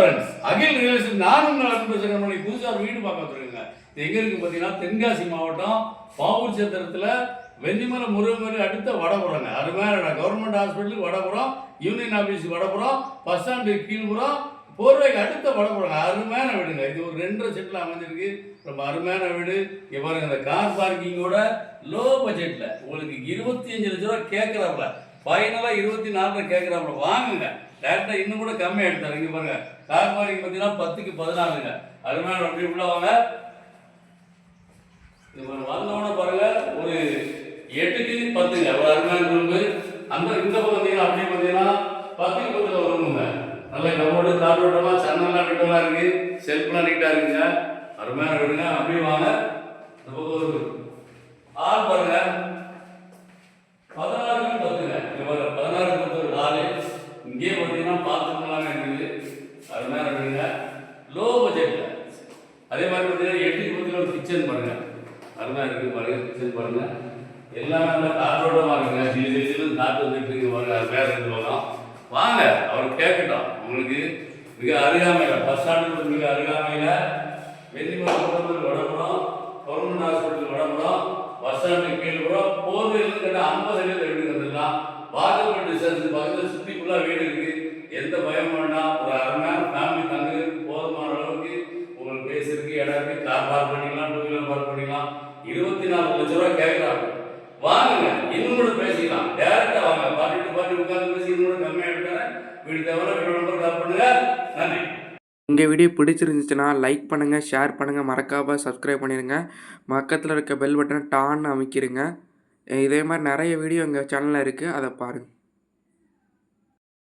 Friends, அகில் real நான் உங்கள் அன்பு பேசுகிறேன். புதுசாக வீடு பார்க்க வந்துருக்குங்க. இது எங்கே இருக்குது பார்த்தீங்கன்னா, தென்காசி மாவட்டம் பாவூர் சத்திரத்தில் வெள்ளிமலை முருகன் அடுத்த வடபுறங்க. அருமையான கவர்மெண்ட் ஹாஸ்பிட்டலுக்கு வடபுறம், யூனியன் ஆஃபீஸுக்கு வடபுறம், பஸ் ஸ்டாண்டு கீழ்புறம், போர்வைக்கு அடுத்த வடபுறங்க. அருமையான வீடுங்க. இது ஒரு 2.5 செட்டில் அமைஞ்சிருக்கு. ரொம்ப அருமையான வீடு. இங்கே பாருங்க, இந்த கார் பார்க்கிங்கோட லோ பட்ஜெட்டில் உங்களுக்கு 25 லட்ச ரூபா கேட்குறாப்புல, ஃபைனலாக 24 கேட்குறாப்புல. வாங்குங்க, டேரக்டாக இன்னும் கூட கம்மியாக எடுத்தாரு. இங்கே பாருங்க, கார் பார்க்கிங் பார்த்தீங்கன்னா 10க்கு 14ங்க. அருமையான அப்படி உள்ள வாங்க. இது வந்தோட பாருங்க, ஒரு 8க்கு 10ங்க. ஒரு அருமையான ரூமு. அந்த இந்த பக்கம் பார்த்தீங்கன்னா அப்படியே பார்த்தீங்கன்னா 10க்கு 10 ஒரு ரூமுங்க. நல்ல கபோர்டு, காற்றோட்டமாக, சன்னெல்லாம் விட்டெல்லாம் இருக்கு, செல்ஃப்லாம் நீட்டாக இருக்குங்க. அருமையான வீடுங்க. அப்படியே வாங்க. இந்த பக்கம் ஒரு ஆள் பாருங்க, 16க்கு 10ங்க. இங்கே பாருங்க, 16க்கு 10 ஒரு ஆளு. இங்கே பார்த்தீங்கன்னா பாத்ரூம்லாம் இருக்குது. அருமையான வீடுங்க, லோ பட்ஜெட்டில். அதே மாதிரி பார்த்தீங்கன்னா 8க்கு 10 ஒரு கிச்சன் பாருங்க, அருமையாக இருக்குது. பாருங்க, கிச்சன் பாருங்க, எல்லாமே நல்லா காற்றோட்டமாக இருக்குங்க. சிலு காற்று வந்துட்டு இருக்கு பாருங்க. வேறு இருந்து போகலாம். வாங்க, அவர் கேட்கட்டும். உங்களுக்கு மிக அருகாமையில், பஸ் ஸ்டாண்டுக்கு மிக அருகாமையில், வெள்ளிமலை வடபுறம், கவர்மெண்ட் ஹாஸ்பிட்டல் வடபுறம், பஸ் ஸ்டாண்டுக்கு கீழ்புறம், போர்வையில் கிட்ட 50 அடியில் வீடு வந்துடலாம். வாக்கபிள் டிஸ்டன்ஸ் பக்கத்தில் சுற்றி ஃபுல்லாக வீடு இருக்குது. எந்த பயமும் வேண்டாம். ஒரு அருமையான ஃபேமிலி தங்குறதுக்கு போதுமான அளவுக்கு உங்களுக்கு பேசுறதுக்கு இடம் இருக்குது. கார் பார்க் பண்ணிக்கலாம், 2 வீலர் பார்க் பண்ணிக்கலாம். 24 லட்ச ரூபா கேட்குறாங்க. வாங்குங்க, இன்னும் கூட பேசிக்கலாம். டேரக்டா வாங்க, பாட்டி உட்காந்து பேசி இன்னும் கூட கம்மியாக எடுக்கிறேன். வீடு தேவை வீடு நம்பர் கால் பண்ணுங்க. நன்றி. உங்கள் வீடியோ பிடிச்சிருந்துச்சுன்னா லைக் பண்ணுங்கள், ஷேர் பண்ணுங்கள், மறக்காமல் சப்ஸ்கிரைப் பண்ணிடுங்க. பக்கத்தில் இருக்க பெல் பட்டனை டான்னு அமைக்கிடுங்க. இதே மாதிரி நிறைய வீடியோ எங்கள் சேனலில் இருக்குது, அதை பாருங்கள்.